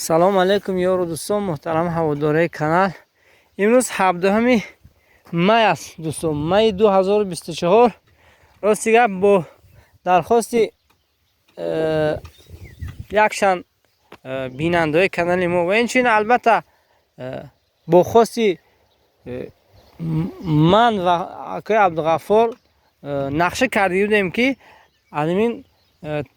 салом алейкум ёру дӯстон, муҳтарам ҳаводории канал. имрӯз 17 май аст дӯстон, майи 2024. рости гап бо дархости якшан бинандаҳои канали мо ва инчунин албатта бо хости ман ва акои Абдуғаффор нақша карда будем ки адамин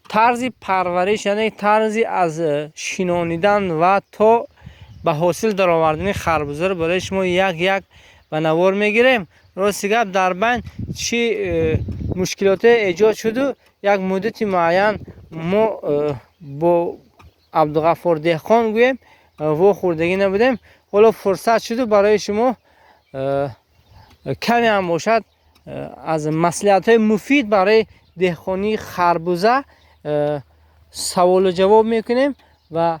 тарзи парвариш, яъне тарзи аз шинонидан ва то ба ҳосил даровардани харбузаро барои шумо як ба навор мегирем. рости гап дар байн чӣ мушкилоте эҷод шуду, як муддати муайян мо бо Абдуғаффор деҳқон гӯем вохӯрдагӣ набудем. ҳоло фурсат шуду барои шумо каме ҳам бошад аз маслиҳатҳои муфид барои деҳқонии харбуза саволу ҷавоб мекунем ва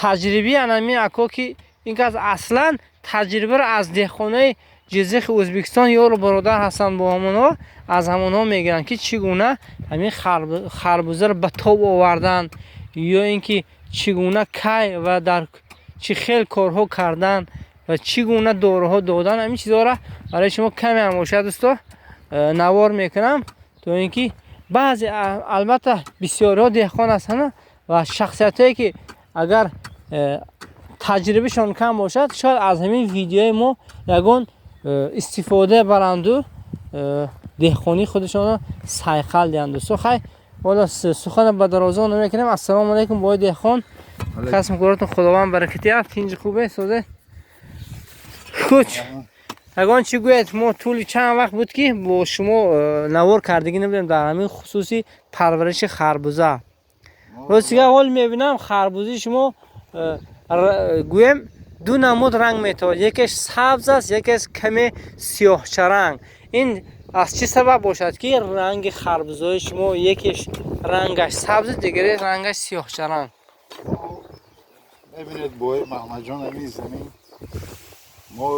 таҷрибаи анами ако ки ин кас аслан таҷрибаро аз деҳқонои ҷизихи Ӯзбекистон ёру бародар ҳастанд бо ҳамонҳо, аз ҳамонҳо мегӯянд ки чӣ гуна ҳамин харбузаро ба тоб овардан, ё ин ки чӣ гуна кай ва дар чӣ хел корҳо кардан ва чӣ гуна дороҳо додан. ҳамин чизҳоро барои шумо каме ҳам бошад дӯсто навор мекунам, то ин ки баъзе албатта бисёриҳо деҳқон ҳастанд ва шахсиятҳое ки агар таҷрибаашон кам бошад, шояд аз ҳамин видеои мо ягон истифода баранду деҳқонии худашонро сайқал диҳанд. дӯсто хай ҳоло сухана ба дароза намекунем. ассалому алайкум бой деҳқон, касб коротон худованд баракати яфт. инҷи хубе созе куч ягон чӣ гӯед. мо тӯли чанд вақт буд ки бо шумо навор кардагӣ набудем дар ҳамин хусуси парвариши харбуза. ростига ҳол мебинам харбузии шумо гӯем ду намуд ранг метавад, якеш сабз аст, якеш каме сиёҳчаранг. ин аз чӣ сабаб бошад ки ранги харбузаҳои шумо якеш рангаш сабз, дигаре рангаш сиёҳчаранг? мебинед бои маҳмадҷон, ҳамин замин мо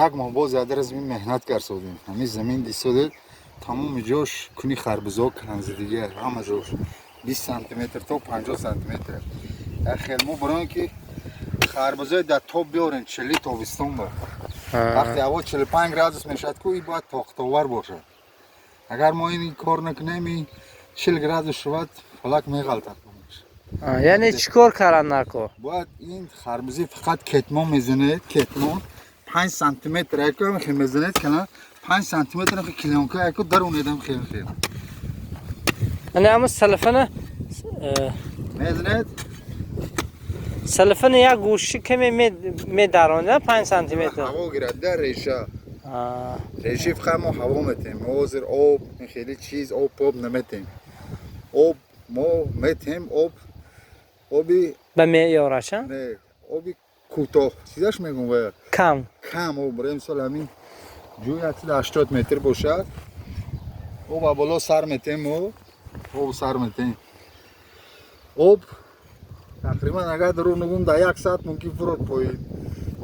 як моҳ боз зиёдтар аз ин меҳнат карсодем. ҳамин замин дисоде тамоми ҷош куни харбузаҳо канзидагӣ аст, ҳама ҷош 20 сантиметр то 50 сантиметр. яхел мо барои ки харбузаи дар тоб биёрем, чили тобистон ба вақте ҳаво 45 градус мешавад ку ин бояд тохтовар бошад. агар мо ин кор накунем, ин 40 градус шавад, фалак меғалтад. яъне чӣ кор кардан нако? бояд ин харбузи фақат кетмон мезанед, кетмон 5 сантиметр яко хел мезанед кана 5 сантиметр хел килонка яко даронедам хел хел. яъне ама салафана мезанед. салафана як гӯши каме медаронад 5 сантиметр. ҳаво гирад дар реша. реши фақат мо ҳаво метем. мо ҳозир об хеле чиз об наметем. об мо метем оби ба меъёраша? не, оби кӯтоҳ. чизаш мегӯм ва кам об барои мисол ҳамин ҷӯи 180 метр бошад. об ба боло сар метем, мо об сар метем. об тақрибан агар даро нагӯм дар 1 соат мумкин фурод поид.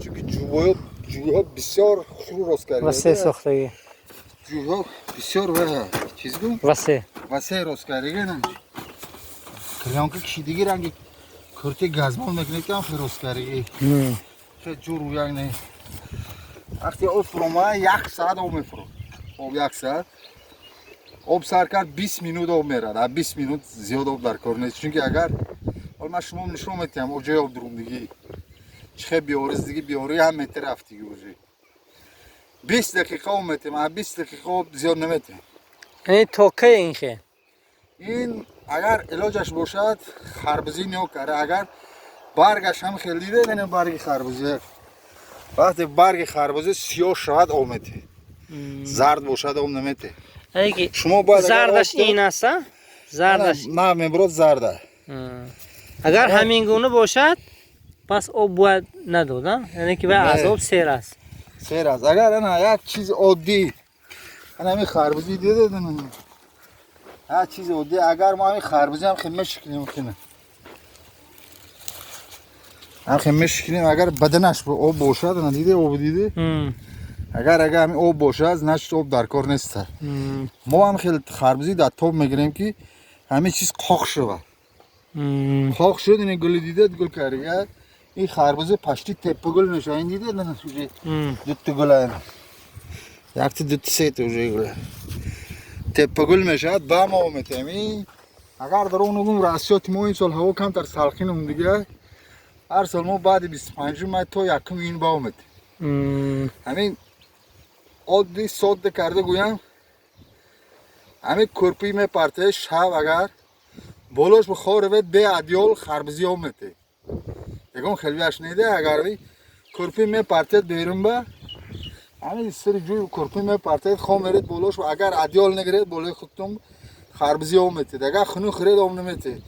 чунки ҷӯйҳо бисёр хушрӯ рост карда. васеъ сохтагӣ. ҷӯйҳо бисёр чиз гум васеъ рост кардагӣ. клёнка кишидагӣ ранги курти газмон мекунед ки хеле рост кардагӣ. хеле ҷур як не. вақте об фуромад 1 соат об мефурод. об 1 соат об сар кард 20 минут об мерад. 20 минут зиёд об дар кор нест. чунки агар ҳол ман шумо нишон медиҳам оҷои обдурундагӣ чӣ хел биёриздагӣ биёрӣ 1 метр рафтагӣ оҷи 20 дақиқа об метем. 20 дақиқа об зиёд наметем. то кай ин хел? ин агар илоҷаш бошад харбузӣ ниё карда. агар баргаш ҳам хел дидед, ин барги харбузӣ. вақте барги харбузӣ сиёҳ шавад об метем. зард бошад об наметем. шумо бояд зардаш ин аста? зардаш на мебурад зарда. агар ҳамин гуна бошад пас об бояд надод, яъне ки баъд аз об сер аст. сер аст. агар ана як чизи оддӣ ҳамин харбузӣ дидед, як чизи оддӣ, агар мо ҳамин харбузӣ ҳам хел мешикнем кина ҳам хел мешикнем. агар баданаш об бошад, ана диде об диде, агар ҳамин об бошад, значит об дар кор неста. мо ҳам хел харбузӣ дар тоб мегирем ки ҳамин чиз қоқ шавад. Хоқ шуд, ин гули дидед, гул карда این خربزه پشتی تپه گل میشه این دیده نه سوژه دوت گل هست یک تا دوت سه تا اوژه گل تپه گل میشه با ما اومتمی اگر در اون نگم راسیات ما این سال هوا کم تر سالخین هم دیگه هر سال ما بعد 25 ماه تا یکم این با اومد همین عادی ساده کرده گویم همین کرپی می پرته شب اگر بولوش بخوره وید به ادیال خربزی اومده یکم خیلی اش نیده اگر بی کرپی می پرته بیرون با همین سری جوی کرپی می پرته خواه میرید بولوش و اگر ادیال نگرید بوله خودتون خربزی اومده دیگه خونو خرید اوم نمیده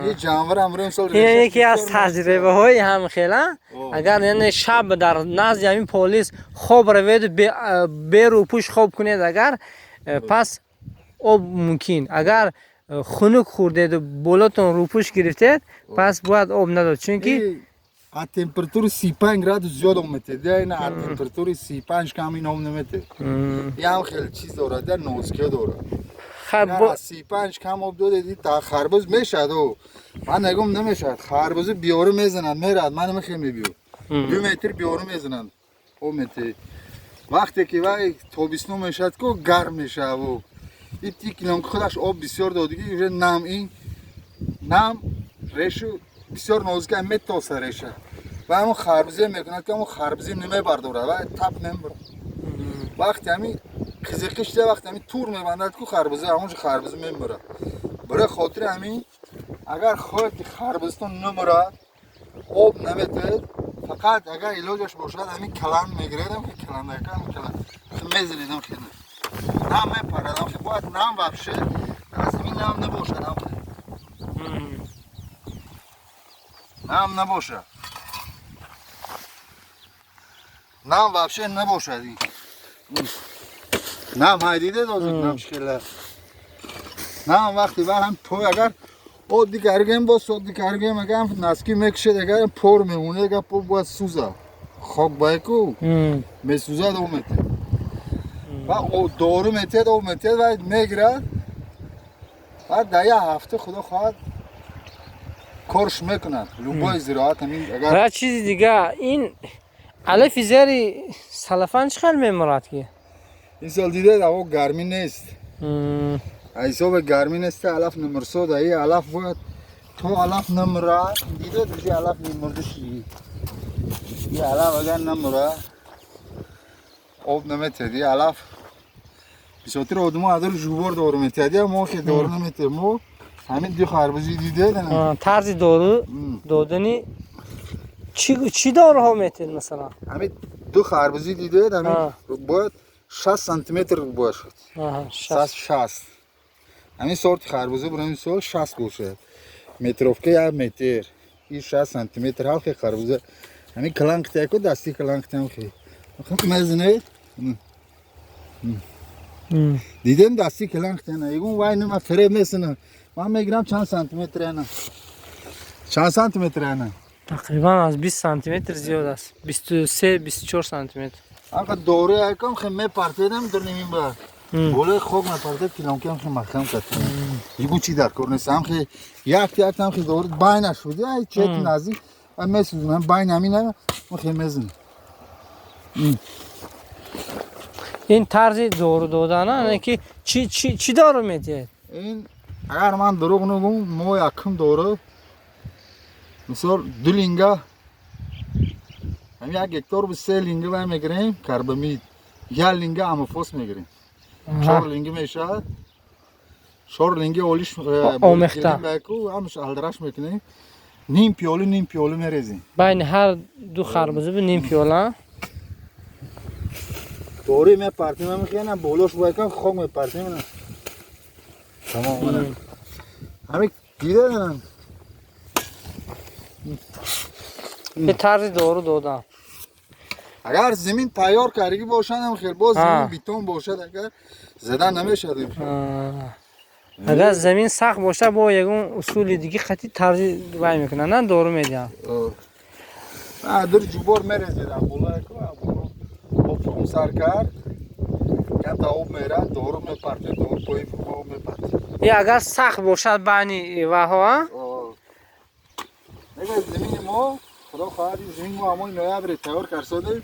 یه جانور امروز امسال این یکی از تجربه های هم خیلی اگر یعنی شب در نزد همین پلیس خواب روید به روپوش خواب کنید اگر پس آب ممکن اگر خنک خوردید و بالاتون روپوش گرفتید پس باید آب نداد چون که a temperatura 35 grados زیاد اومده ده نه a temperatura 35 کم این هم نمیده یه خیلی چیز داره ده نوزکه داره خب 35 کم آب داده دید تا خربز میشد و من نگم نمیشد خربز بیاره میزنن میرد من نمیخوام بیو 2 متر بیاره میزنن اومده وقتی که وای تابستون میشد که گرم میشه و این تیکلان خودش آب بسیار دادگی نم این نم ریشو بسیار نازکه میتاسه ریشه و همون خربزی میکنند که همون خربزی نمیبرداره و تپ نمیبره وقتی همین خزیقش ده وقتی همین تور میبندد که خربزی همونش خربزی میبره برای خاطر همین اگر خواهد که خربزتون نمره آب نمیتید فقط اگر علاجش باشد همین کلان میگیرید همین کلان نکن همین کلان میزنید هم خیلی نم میپرد هم باید نم وبشه از همین نم نباشد هم نم نباشه نم وبشه نباشد این نم های دیده دازد نم شکله نم وقتی بر هم تو اگر آدی کرگیم با سادی کرگیم اگر هم نسکی میکشد اگر هم پر میمونه اگر پر باید سوزه خاک بایکو میسوزه دو میتید و دارو میتید دو میتید و میگرد و در یه هفته خدا خواهد کارش میکنن لوبای زراعت همین اگر و چیزی دیگه این علف زیری سلفان چقدر میمرد که این سال دیده هوا گرمی نیست حساب گرمی نیست علف نمرسو ده این علف باید تو علف نمرد دیده دیگه علف نمردش این علف اگر نمرد آب نمیتدی علف بسیار آدمو ادار جوبار دارو میتدی ما که دارو نمیتدی ما همین دو خربزی دیده دنم طرز دارو دادنی چی دارو ها میتید مثلا همین دو خربزی دیده دنم باید 60 سانتی متر باشد 60 همین سورت خربزه برای این سال 60 باشه متروفکه یا متر این 60 سانتی متر هم خیلی خربزه همین کلانک تایی که دستی کلانک تایی هم خیلی میزنید دیدن دستی کلانک تایی نه یکون وای نما فریب نیستن من میگیرم چند سانتی متر نه چند سانتی متر نه تقریبا از 20 سانتی متر زیاد است 23-24 سانتی متر آقا دوره ایکم خیلی میپرتیدم در نمیم بر بوله خوب میپرتید کلانکی هم خیلی محکم کردیم یکو چی در کار نیست هم خیلی یک هم خیلی دوره باین شدی ای چیت نزدیک و میسوزم باین همینه من خیلی میزنم این طرز دارو دادن که چی دارو میدید این اگر من دروغ نگم ما یکم داره مثال 2 لینگه هم 1 هکتار به 3 لینگه باید میگیریم کربامید 1 لینگه اموفوس میگیریم 4 لینگه میشه 4 لینگه اولیش آمخته همش هلدرش میکنیم نیم پیاله میریزیم بین هر دو خربزه به نیم پیاله دوری میپرتیم هم خیلی بولوش باید خوک میپرتیم نه تمام همین دیده دارم به طرز دارو دادم اگر زمین تیار کردگی باشد هم خیلی باز زمین بیتون باشد اگر زدن نمیشد اگر زمین سخت باشه با یکون اصول دیگه خطی طرز وای میکنن نه دارو میدیم در جوبار میرزیدم بوله آب فرم سر کرد کم تا آب میرد دارو میپرده دارو پای آب میپرده اگر سخت باشد بانی وها نگه زمین ما خدا خواهد این زمین ما همون نویبر تیار کرده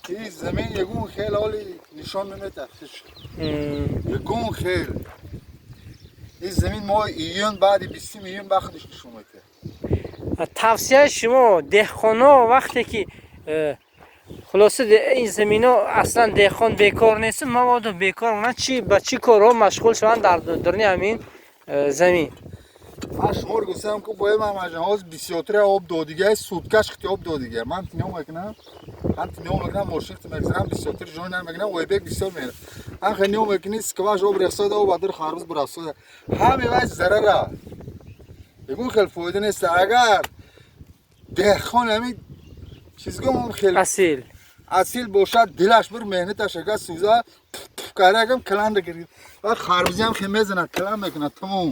این زمین یکون خیلی حالی نشان نمیده یکون خیلی این زمین ما ایون بعد 20 میلیون بخدش نشون میده. توصیه شما دهخانا وقتی که خلاصه این زمین ها اصلا دهخان بیکار نیست مواد بیکار اونها با چی کارها مشغول شوند در درنی همین زمین؟ من شمار گفتم که باید من مجنواز 24 آب دادیگه سودکش خیلی آب دادیگه من تنیام میکنم ماشین میگذارم 24 جون نمیگنم و بیگ 24 میره من خیلی نیام میکنی سکواش آب رسیده و بعد خربوز برسیده همه وقت ضرره بگو خیلی فایده نیست اگر دهخان همین چیزگاه خیلی اصیل باشد دلش بر مهنتش اگر سوزه کارگم کلان بگیرید و خربوزی هم خیلی میزنه کلان میکنه تمام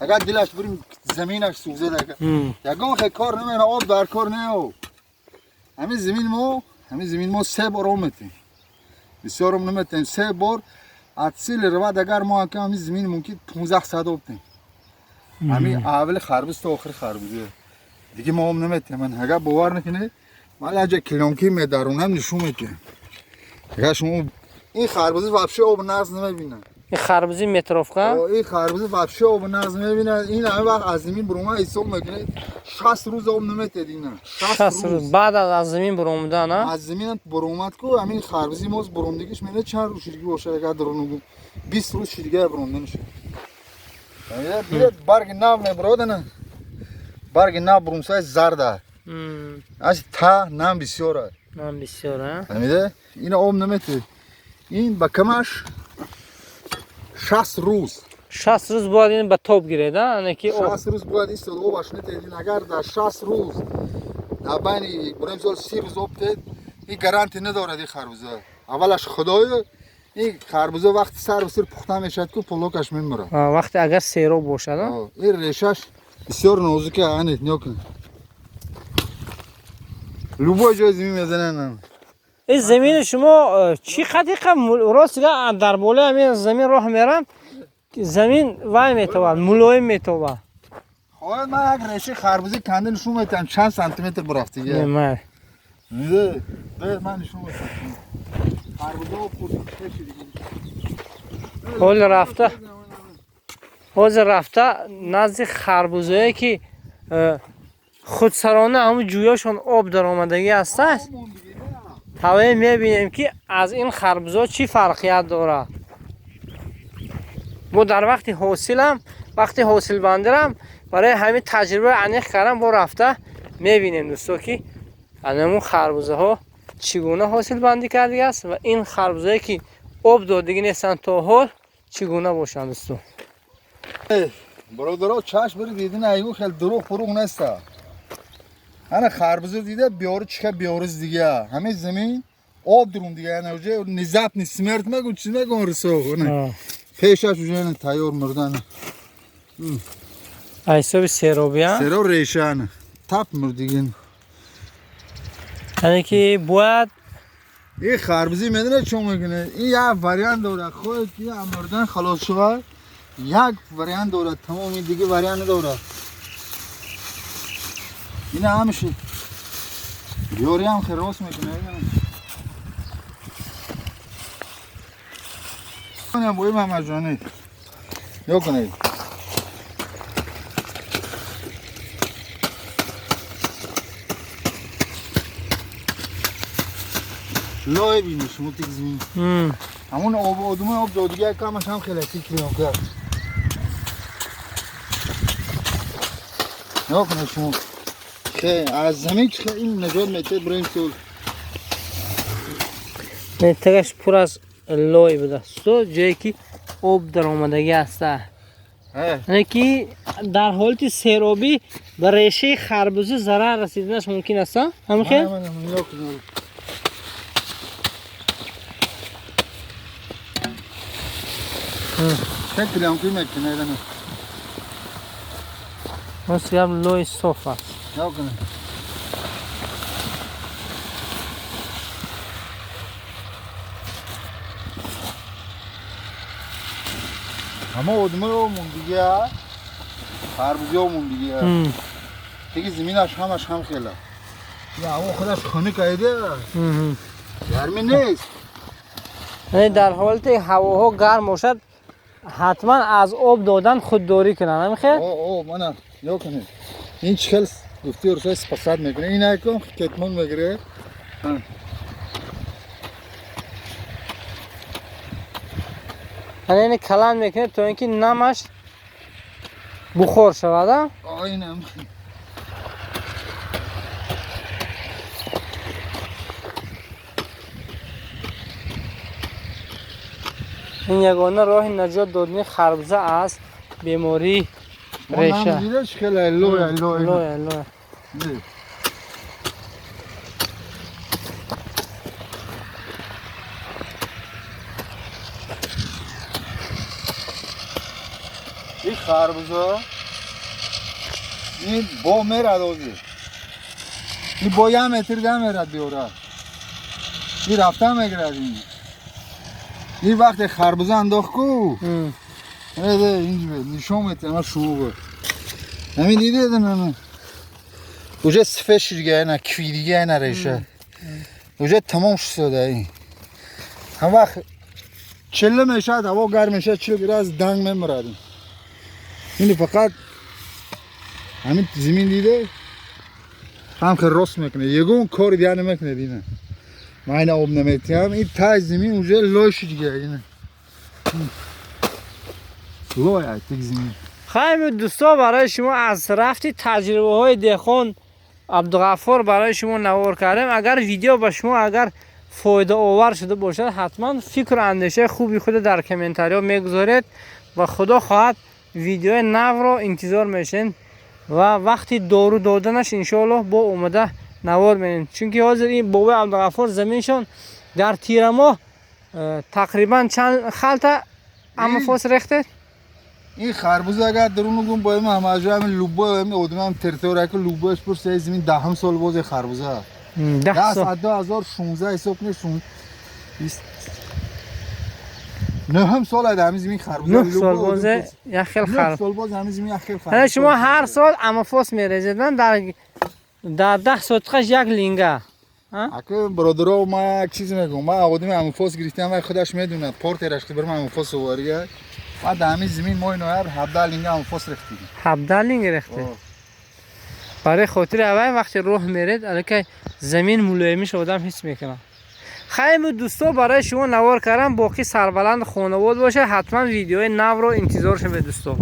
اگر دلش بریم زمینش سوزه دیگه یکم خیلی کار نمیکنه آب در کار نمیو همین زمین ما 3 بار آمدیم بسیار هم نمیتیم 3 بار اصیل رواد اگر ما که همین زمین ممکن 15 ساعت آبتیم همین اول خربوز تا آخر خربوزه دیگه ما هم نمیتیم من اگر باور نکنه من اجا کلانکی میدارون هم نشون میتیم اگر شما این خربوزه وابشه آب نغز نمیبینن این خربوزی مترافقه؟ این خربوزه وابشه آب نغز نمیبینن این همه وقت از زمین برومه حساب میکنه 60 روز آب نمیتید اینا 60 روز بعد از زمین برومدن ها؟ از زمین برومد کو همین خربوزی موز برومدگیش میونه چند روز شیرگی باشه اگر درونگو 20 روز شیرگی برومده نشه برگ ناب میبرودن برگ ناب برومسای زرده از تا نام بسیاره نام بسیاره فهمیده این آب نمیتید این با کمش 60 روز 60 روز باید این به توپ گیرید ها؟ 60 روز باید این آبش نتیدین اگر در 60 روز در بین برای مثال 30 روز آب تید این گارانتی ندارد این خربوزه اولش خدای این خربوزه وقتی سر و سر پخته میشد که پلوکش میمره وقتی اگر سیرو باشد این ریشش بسیار نازکه آنید نیا کن لوبای جای زمین میزنن این زمین شما چی خدیقه راست در بالا همین زمین راه میرم زمین وای میتواد ملایم میتواد خواهد من یک ریشه خربوزه کنده نشون میتونم چند سانتی متر برفته گه من میده باید من نشون میتونم خربوزه و پوزی حال رفته نزد خربوزه که خودسرانه همون جویاشون آب در آمدگی هست هوای میبینیم که از این خربوزه چی فرقیت داره ما در وقتی حاصل بندرم برای همین تجربه عمیق کردم با رفته میبینیم دوستو که از همون خربوزه ها چگونه حاصل بندی کرده است و این خربوزه که آب دادگی نیستن تا حال چگونه باشند دوستو برادرها چشم بری دیدین ایگو خیلی دروغ نیست انا خربوزه دیده بیاره چکه بیارز دیگه همه زمین آب درون دیگه نوجه نزاب نسمرت مگو چیز مگو رسو پیشش وجه تیار مردن ایسا به سیروبیا سیرو ریشان تپ مردگین یعنی که باید این خربوزی میدونه چون میکنه این یک وریانت داره خود که مردن خلاص شود یک وریانت داره تمامی دیگه وریانت نداره این همشه بیاری هم خیلی راست میکنه کنم بایی محمد جانی یا کنه لای بینی شما تک زمین همون آب دادگی کمش هم خیلی کلیم کرد یا کنه شما از زمین که این نجات میتید برای این طول تگش پر از لای بوده سو جایی که آب در آمدگی هسته یعنی که در حالت سیرابی به ریشه خربوزه ضرر رسیدنش ممکن است همین خیلی؟ شکلی هم که میکنه ایدنه مثل هم لای صاف است یا کنه همه آدمه همون دیگه خربوزه همون دیگه دیگه زمینش همش هم خیلی یا هوا خودش خنک ایده گرمی نیست. یعنی در حالت هواها گرم باشد حتما از آب دادن خودداری کنن نمیخیر؟ اوه منم یا کنه این چخل گفتی رو سایس پسند میکنه این ایکم کتمون میگیره. یعنی کلان میکنه تا اینکه نمش بخور شود. اینم این یگانه راه نجات دادن خربزه است بیماری ریشه. من دیده چخل لوی این خربزه این با میرد آزی این با یه متر ده میرد بیاره این رفته میگرد این وقت خربزه انداخت کو اینجا نشون میتونه شروع همین دیده نه اوجه سفش دیگه نه کفی دیگه نه ریشه اوجه تمام شده این هم وقت چله میشد هوا گرم میشد چله گره از دنگ میمردیم این فقط همین زمین دیده هم که راست میکنه یگون کار دیگه نمیکنه دیگه من این آب نمیتیم این تای زمین اونجا لوش دیگه اینه لوی تک زمین. خیلی دوستا برای شما از رفتی تجربه های دهخان عبدالغفار برای شما نوار کردم. اگر ویدیو با شما اگر فایده آور شده باشد حتما فکر و اندیشه خوبی خود در کامنتاری ها میگذارید و خدا خواهد ویدیو نو رو انتظار میشین و وقتی دارو دادنش انشالله با اومده نوار می‌بینیم. چون که حاضر این بابای عبدالغفار زمینشون در تیر ماه تقریبا چند خلطه امفاس ریخته. این خربوزه اگر درونو گم باید من همه همین لوبا همین آدم هم ترتور که لوباش پر سه زمین 10 سال باز خربوزه 10 سال 2016 حساب کنه 9 سال همین زمین خربوزه 9 سال باز یک خیل خربوزه 9 سال باز همین زمین یک خیل خربوزه. شما هر سال امفاس میریزیدن در 10 ساعتش یک لینگه. اگه برادرها ما یک چیز میگم ما آدم امفاس گرفتم و خودش میدونه پورت رشته برام امفاس واریه بعد همین زمین ما اینو هر 17 لینگ امفاس ریختیم 17 لینگ ریخته برای خاطر اول وقتی روح میرید الکی زمین ملایمش آدم حس میکنه. خیلی دوستا برای شما نوار کردم باقی سربلند خانواده باشه حتما ویدیو نو رو انتظار شما دوستا.